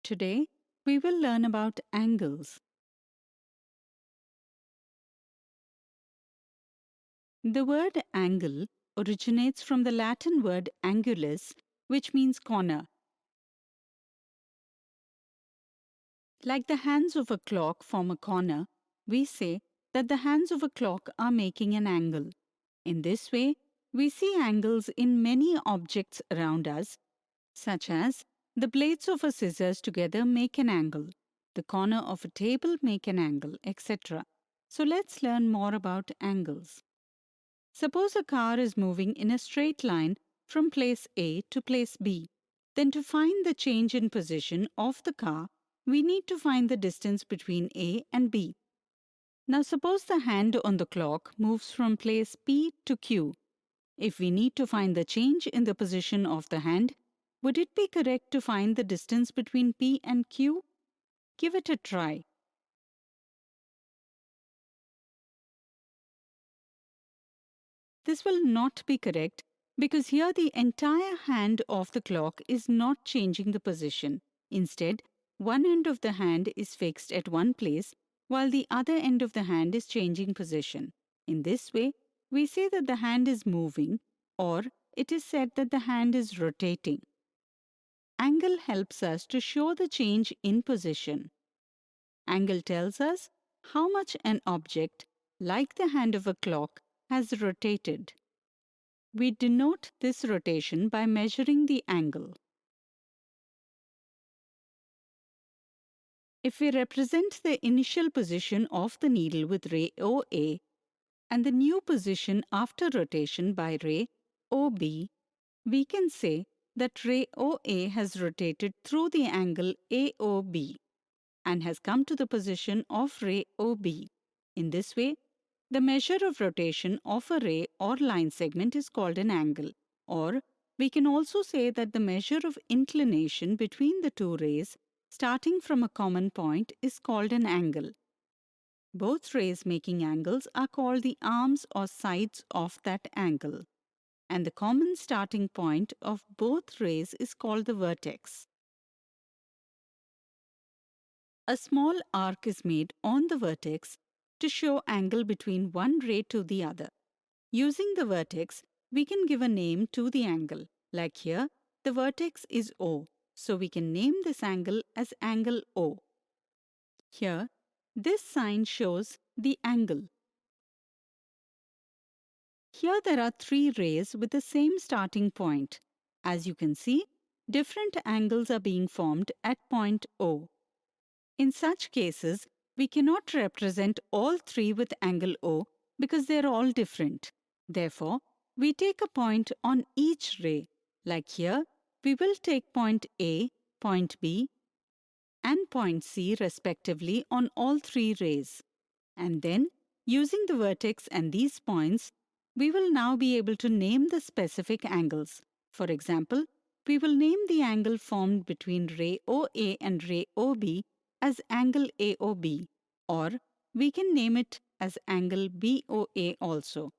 Today, we will learn about angles. The word angle originates from the Latin word angulus, which means corner. Like the hands of a clock form a corner, we say that the hands of a clock are making an angle. In this way, we see angles in many objects around us, such as the blades of a scissors together make an angle, the corner of a table make an angle, etc. So let's learn more about angles. Suppose a car is moving in a straight line from place A to place B. Then to find the change in position of the car, we need to find the distance between A and B. Now suppose the hand on the clock moves from place P to Q. If we need to find the change in the position of the hand, would it be correct to find the distance between P and Q? Give it a try. This will not be correct because here the entire hand of the clock is not changing the position. Instead, one end of the hand is fixed at one place while the other end of the hand is changing position. In this way, we say that the hand is moving, or it is said that the hand is rotating. Angle helps us to show the change in position. Angle tells us how much an object, like the hand of a clock, has rotated. We denote this rotation by measuring the angle. If we represent the initial position of the needle with ray OA and the new position after rotation by ray OB, we can say that ray OA has rotated through the angle AOB and has come to the position of ray OB. In this way, the measure of rotation of a ray or line segment is called an angle, or we can also say that the measure of inclination between the two rays starting from a common point is called an angle. Both rays making angles are called the arms or sides of that angle, and the common starting point of both rays is called the vertex. A small arc is made on the vertex to show angle between one ray to the other. Using the vertex, we can give a name to the angle. Like here, the vertex is O, so we can name this angle as angle O. Here, this sign shows the angle. Here there are three rays with the same starting point. As you can see, different angles are being formed at point O. In such cases, we cannot represent all three with angle O because they are all different. Therefore, we take a point on each ray. Like here, we will take point A, point B, and point C respectively on all three rays. And then, using the vertex and these points, we will now be able to name the specific angles. For example, we will name the angle formed between ray OA and ray OB as angle AOB, or we can name it as angle BOA also.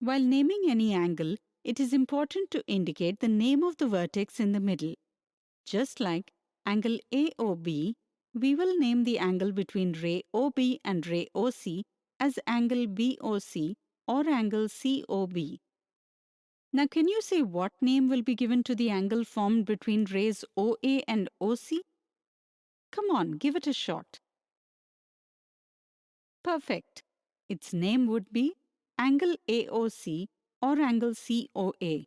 While naming any angle, it is important to indicate the name of the vertex in the middle. Just like angle AOB, we will name the angle between ray OB and ray OC as angle BOC or angle COB. Now, can you say what name will be given to the angle formed between rays OA and OC? Come on, give it a shot. Perfect. Its name would be angle AOC or angle COA.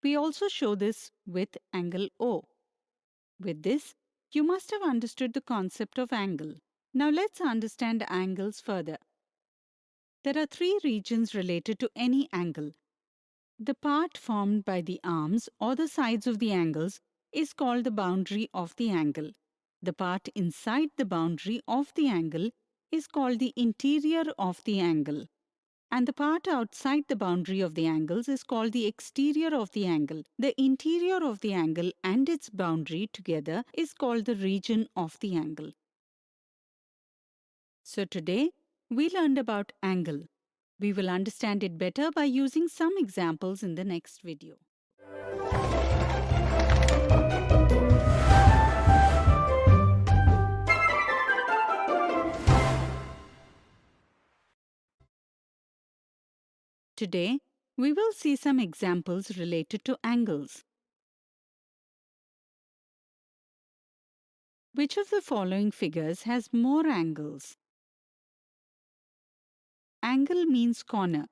We also show this with angle O. With this, you must have understood the concept of angle. Now let's understand angles further. There are three regions related to any angle. The part formed by the arms or the sides of the angles is called the boundary of the angle. The part inside the boundary of the angle is called the interior of the angle. And the part outside the boundary of the angles is called the exterior of the angle. The interior of the angle and its boundary together is called the region of the angle. So today, we learned about angle. We will understand it better by using some examples in the next video. Today, we will see some examples related to angles. Which of the following figures has more angles? Angle means corner.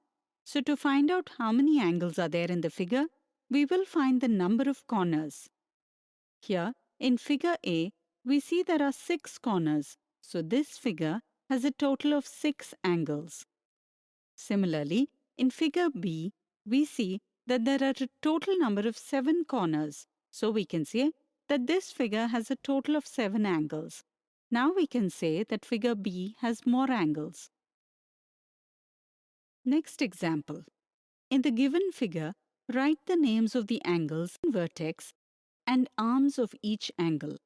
So to find out how many angles are there in the figure, we will find the number of corners. Here, in figure A, we see there are 6 corners. So this figure has a total of 6 angles. Similarly, in figure B, we see that there are a total number of 7 corners. So we can say that this figure has a total of 7 angles. Now we can say that figure B has more angles. Next example. In the given figure, write the names of the angles, vertex, and arms of each angle.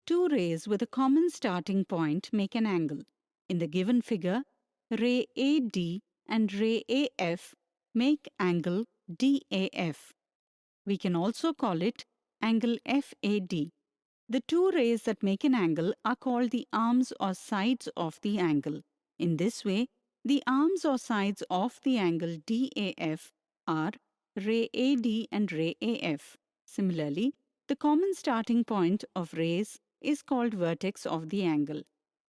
Two rays with a common starting point make an angle. In the given figure, ray AD and ray AF make angle DAF. We can also call it angle FAD. The two rays that make an angle are called the arms or sides of the angle. In this way, the arms or sides of the angle DAF are ray AD and ray AF. Similarly, the common starting point of rays is called vertex of the angle.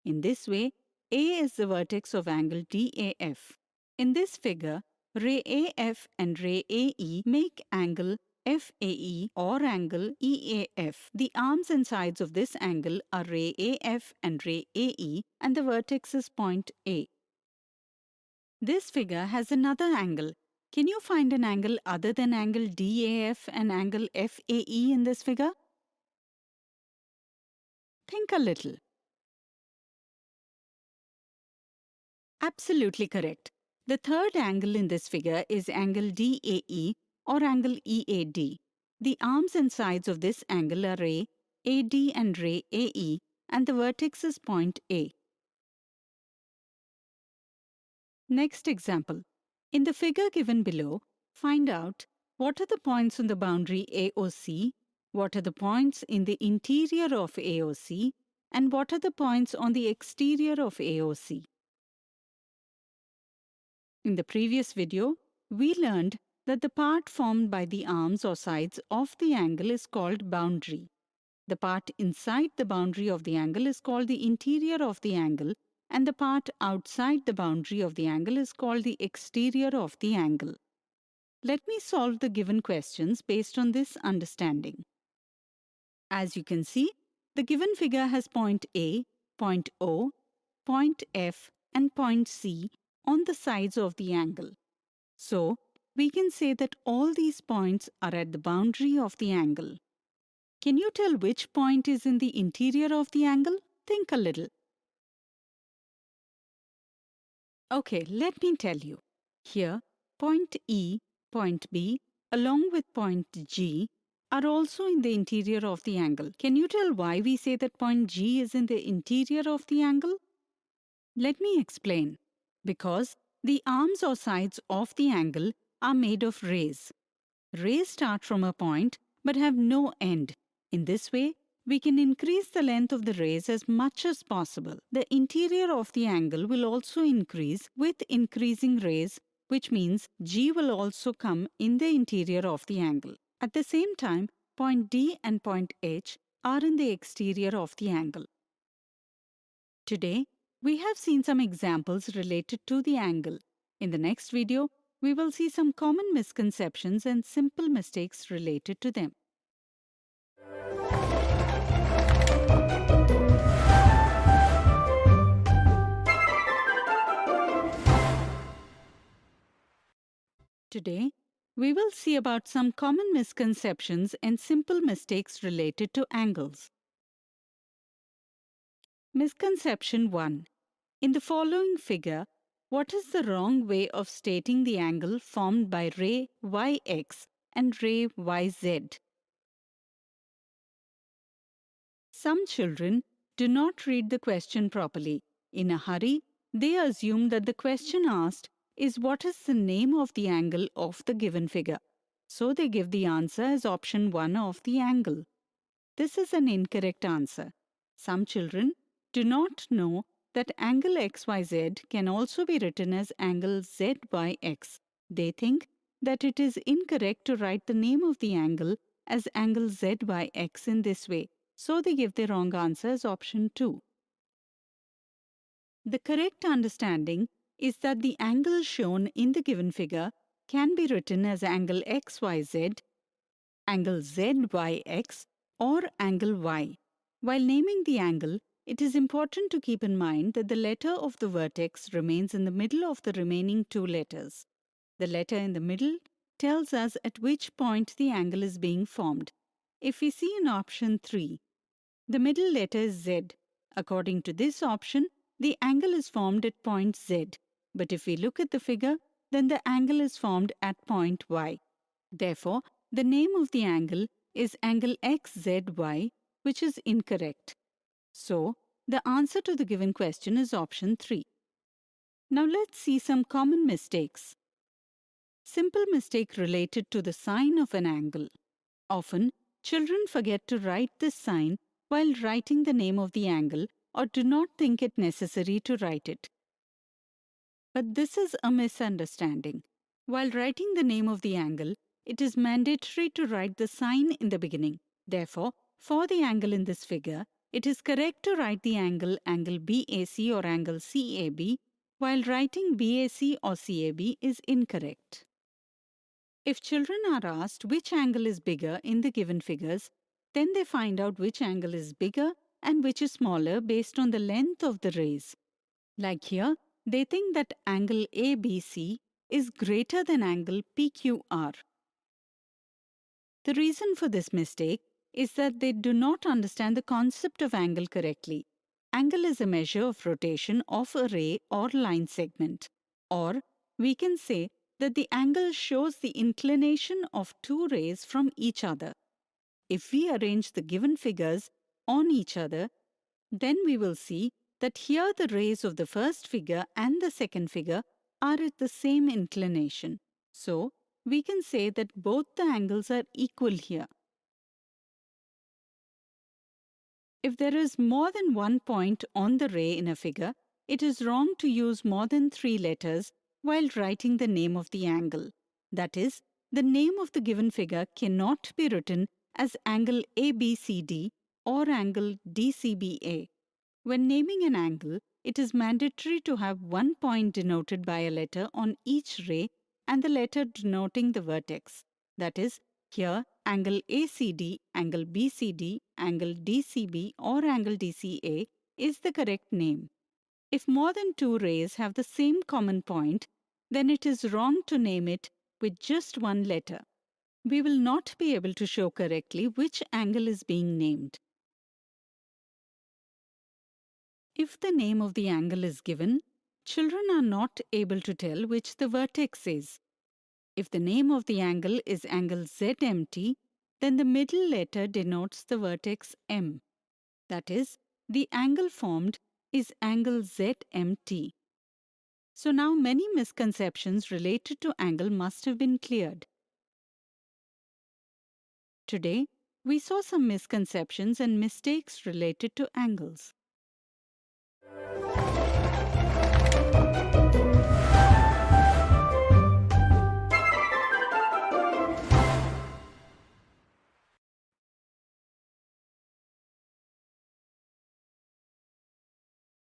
In this way, A is the vertex of angle DAF. In this figure, ray AF and ray AE make angle FAE or angle EAF. The arms and sides of this angle are ray AF and ray AE, and the vertex is point A. This figure has another angle. Can you find an angle other than angle DAF and angle FAE in this figure? Think a little. Absolutely correct. The third angle in this figure is angle DAE or angle EAD. The arms and sides of this angle are ray AD and ray AE, and the vertex is point A. Next example. In the figure given below, find out what are the points on the boundary AOC, what are the points in the interior of AOC, and what are the points on the exterior of AOC. In the previous video, we learned that the part formed by the arms or sides of the angle is called boundary. The part inside the boundary of the angle is called the interior of the angle, and the part outside the boundary of the angle is called the exterior of the angle. Let me solve the given questions based on this understanding. As you can see, the given figure has point A, point O, point F, and point C on the sides of the angle. So, we can say that all these points are at the boundary of the angle. Can you tell which point is in the interior of the angle? Think a little. Okay, let me tell you. Here, point E, point B, along with point G, are also in the interior of the angle. Can you tell why we say that point G is in the interior of the angle? Let me explain. Because the arms or sides of the angle are made of rays. Rays start from a point but have no end. In this way, we can increase the length of the rays as much as possible. The interior of the angle will also increase with increasing rays, which means G will also come in the interior of the angle. At the same time, point D and point H are in the exterior of the angle. Today, we have seen some examples related to the angle. In the next video, we will see some common misconceptions and simple mistakes related to them. Today, we will see about some common misconceptions and simple mistakes related to angles. Misconception 1. In the following figure, what is the wrong way of stating the angle formed by ray YX and ray YZ? Some children do not read the question properly. In a hurry, they assume that the question asked is what is the name of the angle of the given figure. So they give the answer as option 1 of the angle. This is an incorrect answer. Some children do not know that angle XYZ can also be written as angle ZYX. They think that it is incorrect to write the name of the angle as angle ZYX in this way, so they give the wrong answer as option 2. The correct understanding is that the angle shown in the given figure can be written as angle XYZ, angle ZYX, or angle Y. While naming the angle, it is important to keep in mind that the letter of the vertex remains in the middle of the remaining two letters. The letter in the middle tells us at which point the angle is being formed. If we see in option 3, the middle letter is Z. According to this option, the angle is formed at point Z. But if we look at the figure, then the angle is formed at point Y. Therefore, the name of the angle is angle XZY, which is incorrect. So, the answer to the given question is option 3. Now let's see some common mistakes. Simple mistake related to the sign of an angle. Often, children forget to write this sign while writing the name of the angle or do not think it necessary to write it. But this is a misunderstanding. While writing the name of the angle, it is mandatory to write the sign in the beginning. Therefore, for the angle in this figure, it is correct to write the angle BAC or angle CAB, while writing BAC or CAB is incorrect. If children are asked which angle is bigger in the given figures, then they find out which angle is bigger and which is smaller based on the length of the rays. Like here, they think that angle ABC is greater than angle PQR. The reason for this mistake is that they do not understand the concept of angle correctly. Angle is a measure of rotation of a ray or line segment. Or we can say that the angle shows the inclination of two rays from each other. If we arrange the given figures on each other, then we will see that here the rays of the first figure and the second figure are at the same inclination. So, we can say that both the angles are equal here. If there is more than one point on the ray in a figure, it is wrong to use more than 3 letters while writing the name of the angle. That is, the name of the given figure cannot be written as angle ABCD or angle DCBA. When naming an angle, it is mandatory to have one point denoted by a letter on each ray and the letter denoting the vertex. That is, here angle ACD, angle BCD, angle DCB or angle DCA is the correct name. If more than two rays have the same common point, then it is wrong to name it with just one letter. We will not be able to show correctly which angle is being named. If the name of the angle is given, children are not able to tell which the vertex is. If the name of the angle is angle ZMT, then the middle letter denotes the vertex M. That is, the angle formed is angle ZMT. So now many misconceptions related to angle must have been cleared. Today, we saw some misconceptions and mistakes related to angles.